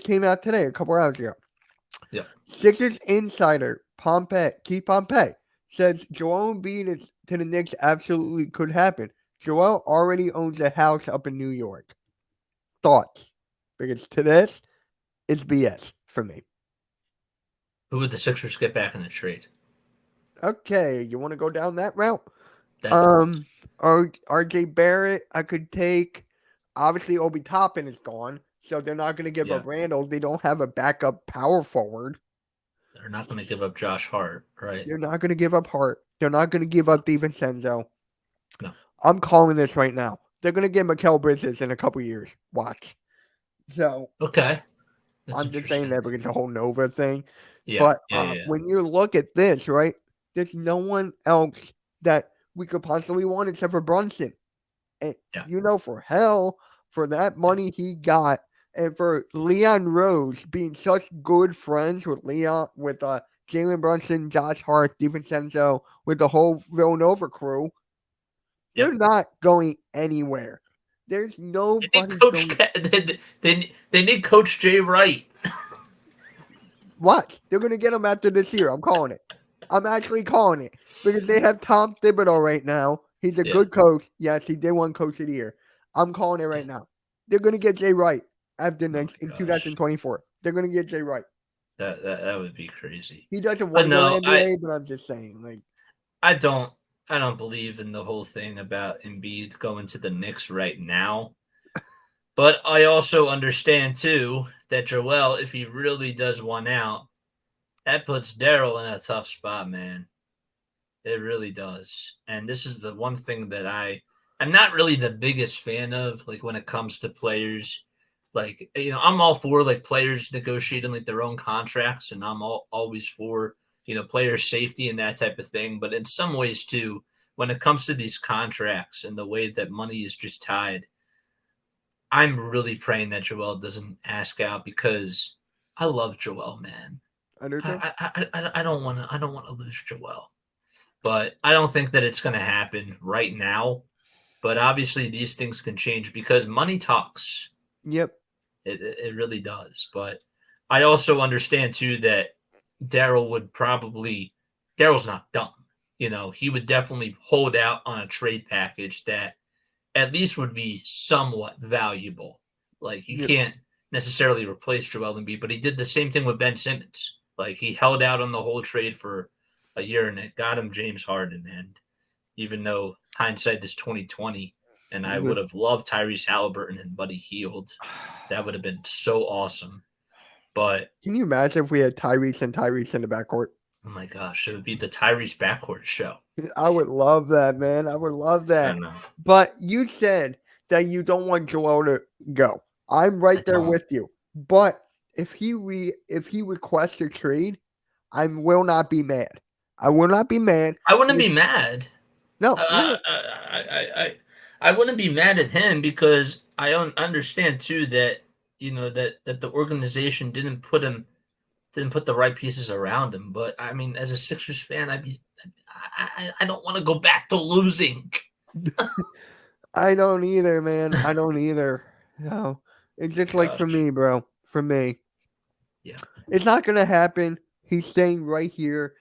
came out today, a couple hours ago. Yeah. Sixers insider Keith Pompey says Joel Embiid to the Knicks absolutely could happen. Joel already owns a house up in New York. Thoughts? Because to this, it's BS for me. Who would the Sixers get back in the trade? Okay, you want to go down that route? That's RJ Barrett, I could take. Obviously, Obi Toppin is gone, so they're not going to give yeah. up Randall. They don't have a backup power forward. They're not going to give up Josh Hart, right? They're not going to give up Hart. They're not going to give up DiVincenzo. No. I'm calling this right now. They're going to get Mikal Bridges in a couple years. Watch. So Okay. That's I'm just saying interesting. that because the whole Nova thing. Yeah. But when you look at this, right, there's no one else that we could possibly want except for Brunson. And Yeah. for hell, for that money he got, and for Leon Rose being such good friends with Jalen Brunson, Josh Hart, DiVincenzo, with the whole Villanova crew, they're not going anywhere. There's nobody going. They need Coach Jay Wright. Watch, they're gonna get him after this year. I'm calling it. I'm actually calling it because they have Tom Thibodeau right now. He's a good coach. Yes, he did win Coach of the Year. I'm calling it right now. They're gonna get Jay Wright after next in 2024. They're gonna get Jay Wright. That would be crazy. He doesn't want to go to NBA, but I'm just saying, like, I don't believe in the whole thing about Embiid going to the Knicks right now. But I also understand too that Joel, if he really does one out, that puts Daryl in a tough spot, man. It really does. And this is the one thing that I'm not really the biggest fan of, like when it comes to players. Like, I'm all for like players negotiating like their own contracts, and I'm always for, player safety and that type of thing. But in some ways too, when it comes to these contracts and the way that money is just tied, I'm really praying that Joel doesn't ask out because I love Joel, man. I don't want to lose Joel, but I don't think that it's going to happen right now. But obviously, these things can change because money talks. Yep, it really does. But I also understand too that Daryl would probably Daryl's not dumb. He would definitely hold out on a trade package that at least would be somewhat valuable. Like you can't necessarily replace Joel Embiid, but he did the same thing with Ben Simmons. Like he held out on the whole trade for a year and it got him James Harden. And even though hindsight is 2020, and I would have loved Tyrese Halliburton and Buddy Hield, that would have been so awesome. But can you imagine if we had Tyrese in the backcourt? Oh my gosh, it would be the Tyrese backcourt show. I would love that, man. I would love that. But you said that you don't want Joel to go. I'm right there with you. But if he requests a trade, I will not be mad. I will not be mad. I wouldn't be mad. No, I wouldn't be mad at him because I understand too that that the organization didn't put the right pieces around him. But I mean, as a Sixers fan, I don't want to go back to losing. I don't either, man. I don't either. No, it's just like for me, bro. For me, yeah, it's not gonna happen. He's staying right here.